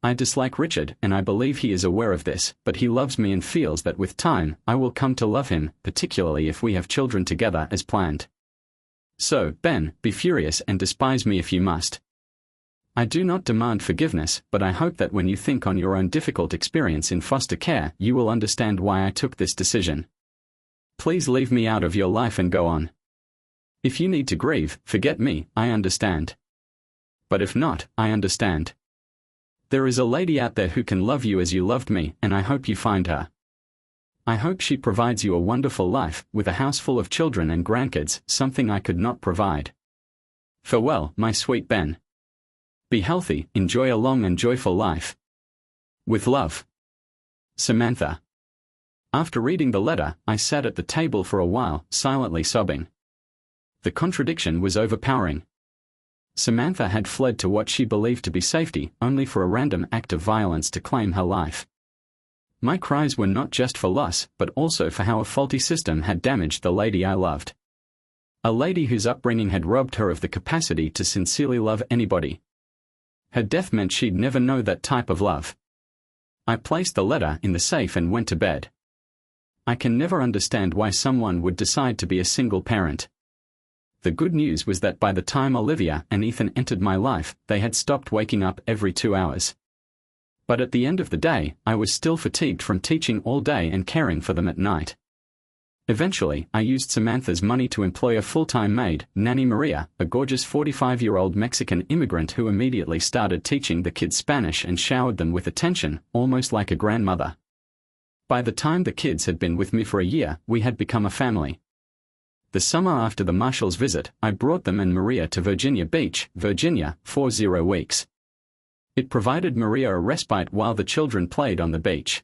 I dislike Richard, and I believe he is aware of this, but he loves me and feels that with time, I will come to love him, particularly if we have children together as planned. So, Ben, be furious and despise me if you must. I do not demand forgiveness, but I hope that when you think on your own difficult experience in foster care, you will understand why I took this decision. Please leave me out of your life and go on. If you need to grieve, forget me, I understand. But if not, I understand. There is a lady out there who can love you as you loved me, and I hope you find her. I hope she provides you a wonderful life, with a house full of children and grandkids, something I could not provide. Farewell, my sweet Ben. Be healthy, enjoy a long and joyful life. With love. Samantha. After reading the letter, I sat at the table for a while, silently sobbing. The contradiction was overpowering. Samantha had fled to what she believed to be safety, only for a random act of violence to claim her life. My cries were not just for loss, but also for how a faulty system had damaged the lady I loved. A lady whose upbringing had robbed her of the capacity to sincerely love anybody. Her death meant she'd never know that type of love. I placed the letter in the safe and went to bed. I can never understand why someone would decide to be a single parent. The good news was that by the time Olivia and Ethan entered my life, they had stopped waking up every 2 hours. But at the end of the day, I was still fatigued from teaching all day and caring for them at night. Eventually, I used Samantha's money to employ a full-time maid, Nanny Maria, a gorgeous 45-year-old Mexican immigrant who immediately started teaching the kids Spanish and showered them with attention, almost like a grandmother. By the time the kids had been with me for a year, we had become a family. The summer after the Marshals' visit, I brought them and Maria to Virginia Beach, Virginia, for 0 weeks. It provided Maria a respite while the children played on the beach.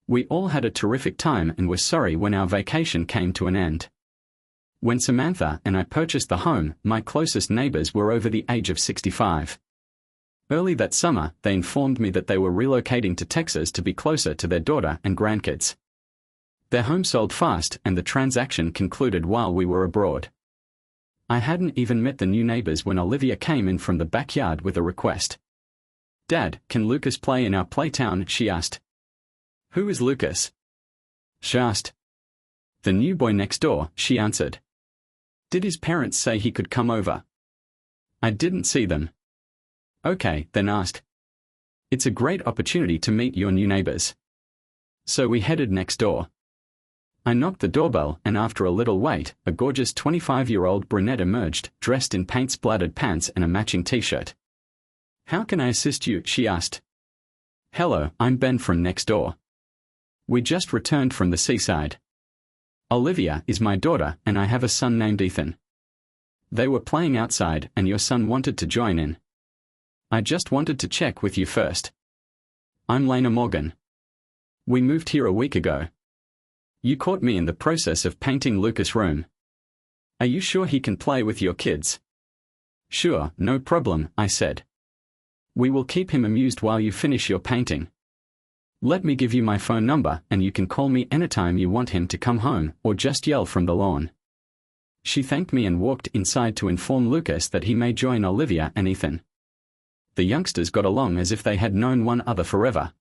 We all had a terrific time and were sorry when our vacation came to an end. When Samantha and I purchased the home, my closest neighbors were over the age of 65. Early that summer, they informed me that they were relocating to Texas to be closer to their daughter and grandkids. Their home sold fast and the transaction concluded while we were abroad. I hadn't even met the new neighbors when Olivia came in from the backyard with a request. "Dad, can Lucas play in our playtown?" she asked. "Who is Lucas?" she asked. "The new boy next door," she answered. "Did his parents say he could come over?" "I didn't see them." "Okay, then ask." "It's a great opportunity to meet your new neighbors." So we headed next door. I knocked the doorbell and after a little wait, a gorgeous 25-year-old brunette emerged, dressed in paint-splattered pants and a matching t-shirt. "How can I assist you?" she asked. "Hello, I'm Ben from next door. We just returned from the seaside. Olivia is my daughter and I have a son named Ethan. They were playing outside and your son wanted to join in. I just wanted to check with you first. I'm Lena Morgan. We moved here a week ago. You caught me in the process of painting Lucas' room. Are you sure he can play with your kids?" "Sure, no problem," I said. "We will keep him amused while you finish your painting. Let me give you my phone number and you can call me anytime you want him to come home or just yell from the lawn." She thanked me and walked inside to inform Lucas that he may join Olivia and Ethan. The youngsters got along as if they had known one another forever.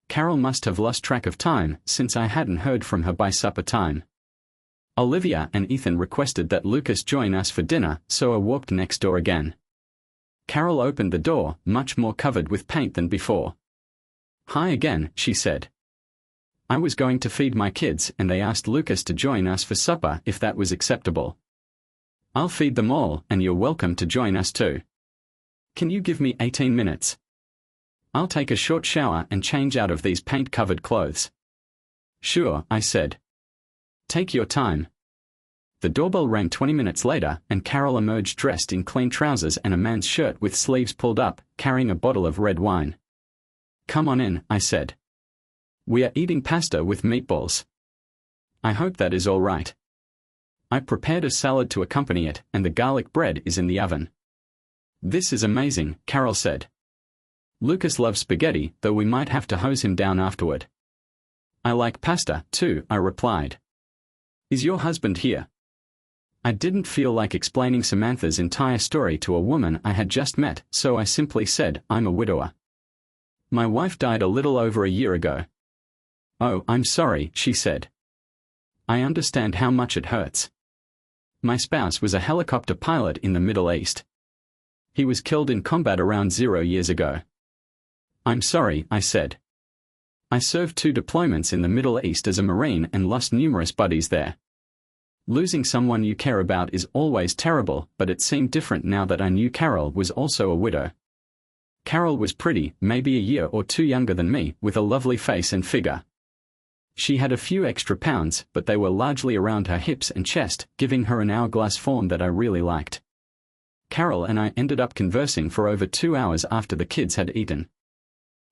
Carol must have lost track of time since I hadn't heard from her by supper time. Olivia and Ethan requested that Lucas join us for dinner, so I walked next door again. Carol opened the door, much more covered with paint than before. "Hi again," she said. "I was going to feed my kids and they asked Lucas to join us for supper if that was acceptable. I'll feed them all and you're welcome to join us too. Can you give me 18 minutes? I'll take a short shower and change out of these paint-covered clothes." "Sure," I said. "Take your time." The doorbell rang 20 minutes later and Carol emerged dressed in clean trousers and a man's shirt with sleeves pulled up, carrying a bottle of red wine. "Come on in," I said. "We are eating pasta with meatballs. I hope that is all right. I prepared a salad to accompany it and the garlic bread is in the oven." "This is amazing," Carol said. "Lucas loves spaghetti, though we might have to hose him down afterward." "I like pasta, too," I replied. "Is your husband here?" I didn't feel like explaining Samantha's entire story to a woman I had just met, so I simply said, "I'm a widower. My wife died a little over a year ago." "Oh, I'm sorry," she said. "I understand how much it hurts. My spouse was a helicopter pilot in the Middle East. He was killed in combat around 0 years ago." "I'm sorry," I said. "I served 2 deployments in the Middle East as a Marine and lost numerous buddies there. Losing someone you care about is always terrible, but it seemed different now that I knew Carol was also a widow. Carol was pretty, maybe a year or 2 younger than me, with a lovely face and figure. She had a few extra pounds, but they were largely around her hips and chest, giving her an hourglass form that I really liked. Carol and I ended up conversing for over 2 hours after the kids had eaten.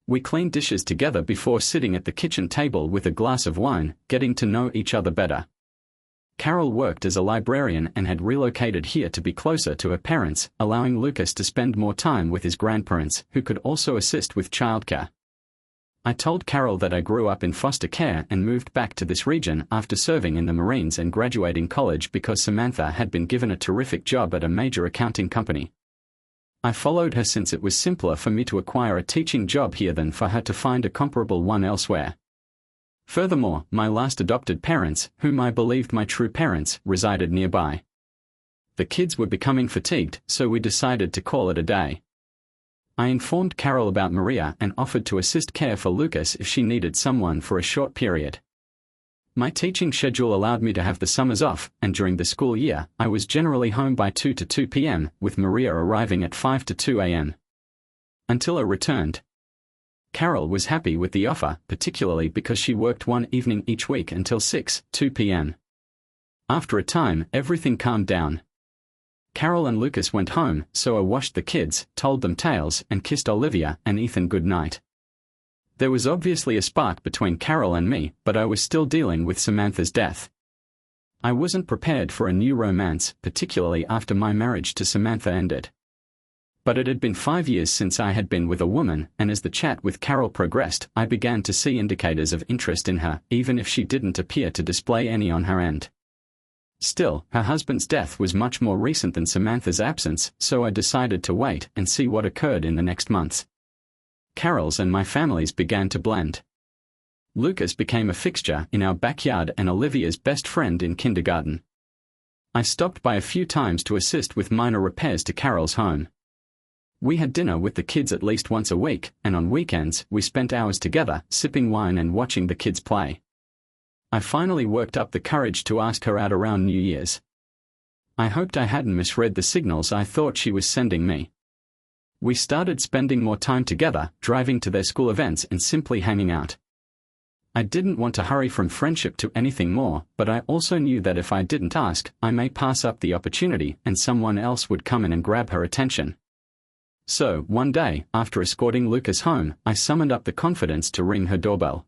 We cleaned dishes together before sitting at the kitchen table with a glass of wine, getting to know each other better. Carol worked as a librarian and had relocated here to be closer to her parents, allowing Lucas to spend more time with his grandparents, who could also assist with childcare. I told Carol that I grew up in foster care and moved back to this region after serving in the Marines and graduating college because Samantha had been given a terrific job at a major accounting company. I followed her since it was simpler for me to acquire a teaching job here than for her to find a comparable one elsewhere. Furthermore, my last adopted parents, whom I believed my true parents, resided nearby. The kids were becoming fatigued, so we decided to call it a day. I informed Carol about Maria and offered to assist care for Lucas if she needed someone for a short period. My teaching schedule allowed me to have the summers off, and during the school year, I was generally home by 2 to 2 p.m., with Maria arriving at 5 to 2 a.m. Until I returned. Carol was happy with the offer, particularly because she worked one evening each week until 2 p.m. After a time, everything calmed down. Carol and Lucas went home, so I washed the kids, told them tales, and kissed Olivia and Ethan good night. There was obviously a spark between Carol and me, but I was still dealing with Samantha's death. I wasn't prepared for a new romance, particularly after my marriage to Samantha ended. But it had been 5 years since I had been with a woman, and as the chat with Carol progressed, I began to see indicators of interest in her, even if she didn't appear to display any on her end. Still, her husband's death was much more recent than Samantha's absence, so I decided to wait and see what occurred in the next months. Carol's and my families began to blend. Lucas became a fixture in our backyard and Olivia's best friend in kindergarten. I stopped by a few times to assist with minor repairs to Carol's home. We had dinner with the kids at least once a week, and on weekends we spent hours together, sipping wine and watching the kids play. I finally worked up the courage to ask her out around New Year's. I hoped I hadn't misread the signals I thought she was sending me. We started spending more time together, driving to their school events and simply hanging out. I didn't want to hurry from friendship to anything more, but I also knew that if I didn't ask, I may pass up the opportunity and someone else would come in and grab her attention. So, one day, after escorting Lucas home, I summoned up the confidence to ring her doorbell.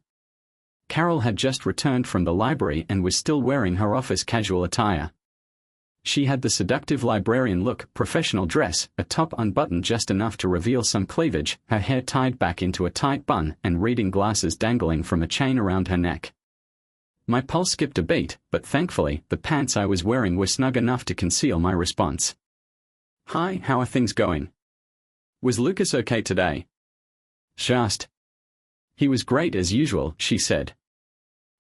Carol had just returned from the library and was still wearing her office casual attire. She had the seductive librarian look, professional dress, a top unbuttoned just enough to reveal some cleavage, her hair tied back into a tight bun, and reading glasses dangling from a chain around her neck. My pulse skipped a beat, but thankfully, the pants I was wearing were snug enough to conceal my response. "Hi, how are things going? Was Lucas okay today?" she asked. "He was great as usual," she said.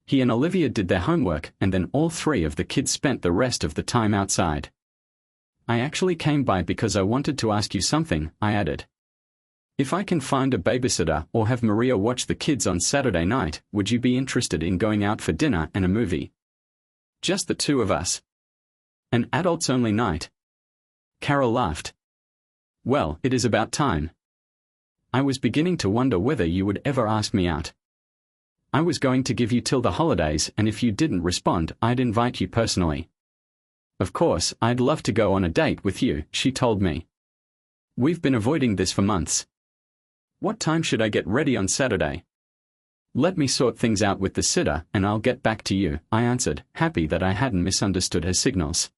He and Olivia did their homework, and then all three of the kids spent the rest of the time outside. "I actually came by because I wanted to ask you something," I added. "If I can find a babysitter or have Maria watch the kids on Saturday night, would you be interested in going out for dinner and a movie? Just the two of us. An adults-only night." Carol laughed. "Well, it is about time. I was beginning to wonder whether you would ever ask me out. I was going to give you till the holidays, and if you didn't respond, I'd invite you personally. Of course, I'd love to go on a date with you," she told me. "We've been avoiding this for months. What time should I get ready on Saturday?" "Let me sort things out with the sitter, and I'll get back to you," I answered, happy that I hadn't misunderstood her signals.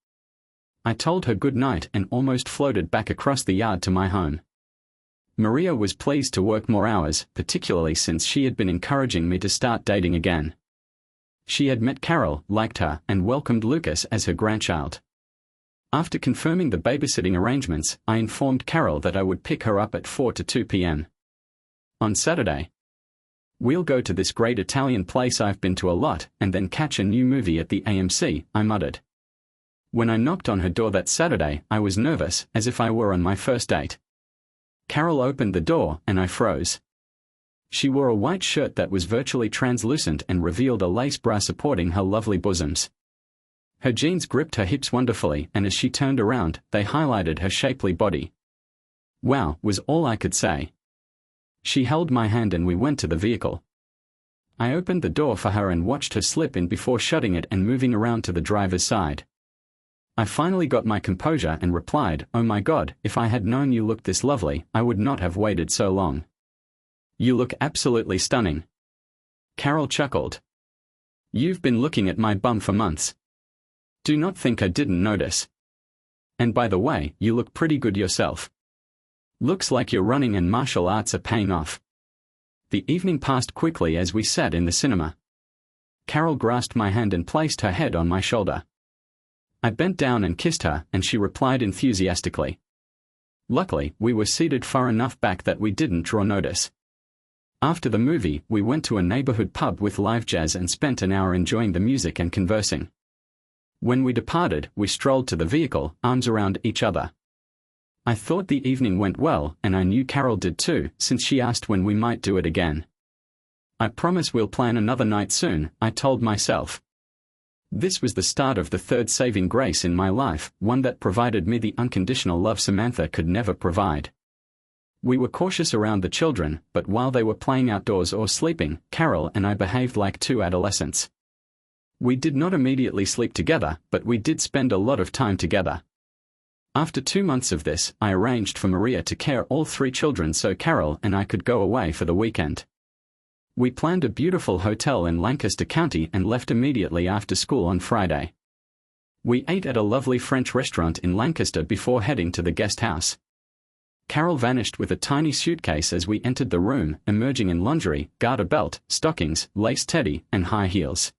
I told her good night and almost floated back across the yard to my home. Maria was pleased to work more hours, particularly since she had been encouraging me to start dating again. She had met Carol, liked her, and welcomed Lucas as her grandchild. After confirming the babysitting arrangements, I informed Carol that I would pick her up at 4 to 2 p.m. on Saturday. "We'll go to this great Italian place I've been to a lot, and then catch a new movie at the AMC," I muttered. When I knocked on her door that Saturday, I was nervous, as if I were on my first date. Carol opened the door, and I froze. She wore a white shirt that was virtually translucent and revealed a lace bra supporting her lovely bosoms. Her jeans gripped her hips wonderfully, and as she turned around, they highlighted her shapely body. "Wow," was all I could say. She held my hand and we went to the vehicle. I opened the door for her and watched her slip in before shutting it and moving around to the driver's side. I finally got my composure and replied, "Oh my God, if I had known you looked this lovely, I would not have waited so long. You look absolutely stunning." Carol chuckled. "You've been looking at my bum for months. Do not think I didn't notice. And by the way, you look pretty good yourself. Looks like your running and martial arts are paying off." The evening passed quickly as we sat in the cinema. Carol grasped my hand and placed her head on my shoulder. I bent down and kissed her, and she replied enthusiastically. Luckily, we were seated far enough back that we didn't draw notice. After the movie, we went to a neighborhood pub with live jazz and spent an hour enjoying the music and conversing. When we departed, we strolled to the vehicle, arms around each other. I thought the evening went well, and I knew Carol did too, since she asked when we might do it again. "I promise we'll plan another night soon," I told myself. This was the start of the third saving grace in my life, one that provided me the unconditional love Samantha could never provide. We were cautious around the children, but while they were playing outdoors or sleeping, Carol and I behaved like two adolescents. We did not immediately sleep together, but we did spend a lot of time together. After 2 months of this, I arranged for Maria to care all 3 children so Carol and I could go away for the weekend. We planned a beautiful hotel in Lancaster County and left immediately after school on Friday. We ate at a lovely French restaurant in Lancaster before heading to the guest house. Carol vanished with a tiny suitcase as we entered the room, emerging in lingerie, garter belt, stockings, lace teddy, and high heels.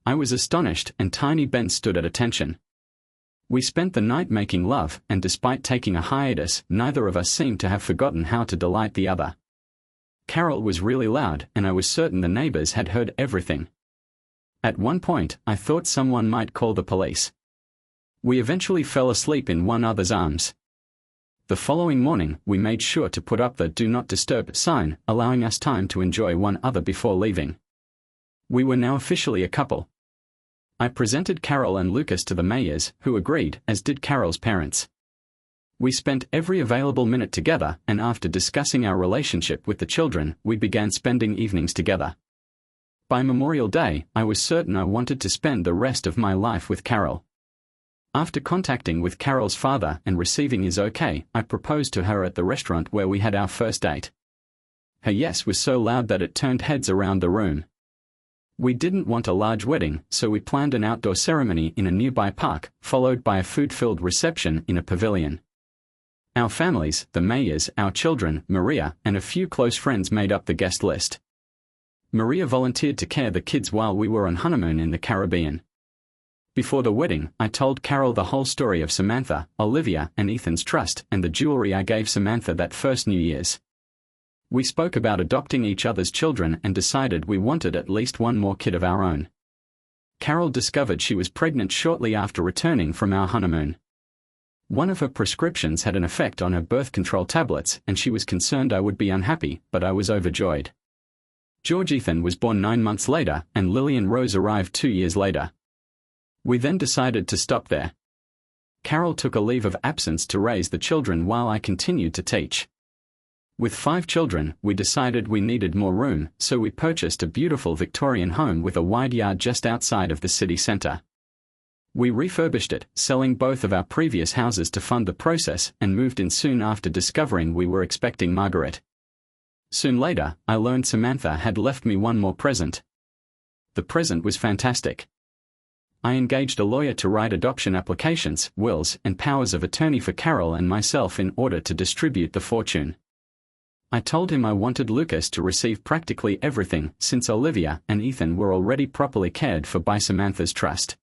I was astonished, and Tiny Ben stood at attention. We spent the night making love, and despite taking a hiatus, neither of us seemed to have forgotten how to delight the other. Carol was really loud, and I was certain the neighbors had heard everything. At one point, I thought someone might call the police. We eventually fell asleep in one another's arms. The following morning, we made sure to put up the "Do Not Disturb" sign, allowing us time to enjoy one another before leaving. We were now officially a couple. I presented Carol and Lucas to the Mayers, who agreed, as did Carol's parents. We spent every available minute together, and after discussing our relationship with the children, we began spending evenings together. By Memorial Day, I was certain I wanted to spend the rest of my life with Carol. After contacting with Carol's father and receiving his okay, I proposed to her at the restaurant where we had our first date. Her yes was so loud that it turned heads around the room. We didn't want a large wedding, so we planned an outdoor ceremony in a nearby park, followed by a food-filled reception in a pavilion. Our families, the Mayers, our children, Maria, and a few close friends made up the guest list. Maria volunteered to care the kids while we were on honeymoon in the Caribbean. Before the wedding, I told Carol the whole story of Samantha, Olivia, and Ethan's trust and the jewelry I gave Samantha that first New Year's. We spoke about adopting each other's children and decided we wanted at least one more kid of our own. Carol discovered she was pregnant shortly after returning from our honeymoon. One of her prescriptions had an effect on her birth control tablets, and she was concerned I would be unhappy, but I was overjoyed. George Ethan was born 9 months later, and Lillian Rose arrived 2 years later. We then decided to stop there. Carol took a leave of absence to raise the children while I continued to teach. With 5 children, we decided we needed more room, so we purchased a beautiful Victorian home with a wide yard just outside of the city centre. We refurbished it, selling both of our previous houses to fund the process, and moved in soon after discovering we were expecting Margaret. Soon later, I learned Samantha had left me one more present. The present was fantastic. I engaged a lawyer to write adoption applications, wills, and powers of attorney for Carol and myself in order to distribute the fortune. I told him I wanted Lucas to receive practically everything, since Olivia and Ethan were already properly cared for by Samantha's trust.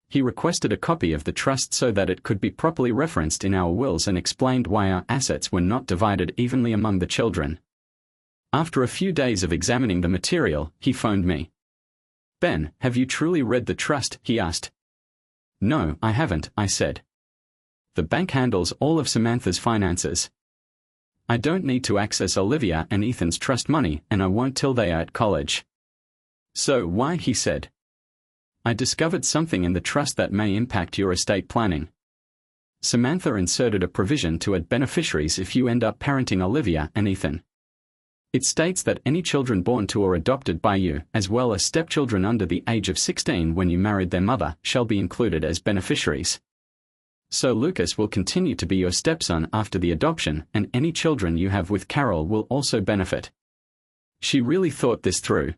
He requested a copy of the trust so that it could be properly referenced in our wills and explained why our assets were not divided evenly among the children. After a few days of examining the material, he phoned me. "Ben, have you truly read the trust?" he asked. "No, I haven't," I said. "The bank handles all of Samantha's finances. I don't need to access Olivia and Ethan's trust money, and I won't till they are at college." "So why?" he said. "I discovered something in the trust that may impact your estate planning. Samantha inserted a provision to add beneficiaries if you end up parenting Olivia and Ethan. It states that any children born to or adopted by you, as well as stepchildren under the age of 16 when you married their mother, shall be included as beneficiaries. So Lucas will continue to be your stepson after the adoption, and any children you have with Carol will also benefit." She really thought this through.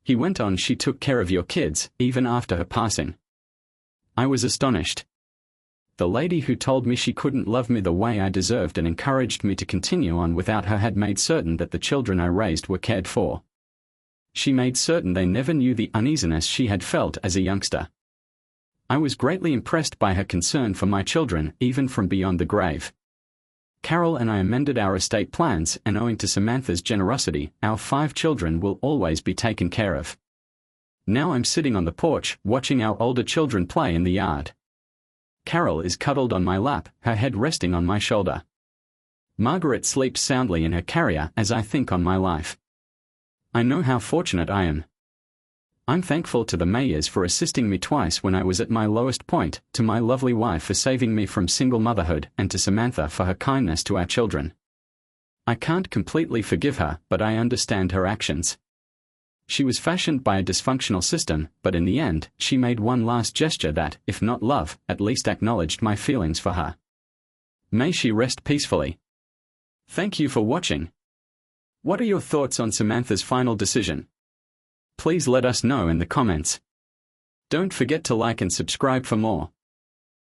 He went on, "She took care of your kids, even after her passing." I was astonished. The lady who told me she couldn't love me the way I deserved and encouraged me to continue on without her had made certain that the children I raised were cared for. She made certain they never knew the uneasiness she had felt as a youngster. I was greatly impressed by her concern for my children, even from beyond the grave. Carol and I amended our estate plans, and owing to Samantha's generosity, our 5 children will always be taken care of. Now I'm sitting on the porch, watching our older children play in the yard. Carol is cuddled on my lap, her head resting on my shoulder. Margaret sleeps soundly in her carrier as I think on my life. I know how fortunate I am. I'm thankful to the Mayers for assisting me twice when I was at my lowest point, to my lovely wife for saving me from single motherhood, and to Samantha for her kindness to our children. I can't completely forgive her, but I understand her actions. She was fashioned by a dysfunctional system, but in the end, she made one last gesture that, if not love, at least acknowledged my feelings for her. May she rest peacefully. Thank you for watching. What are your thoughts on Samantha's final decision? Please let us know in the comments. Don't forget to like and subscribe for more.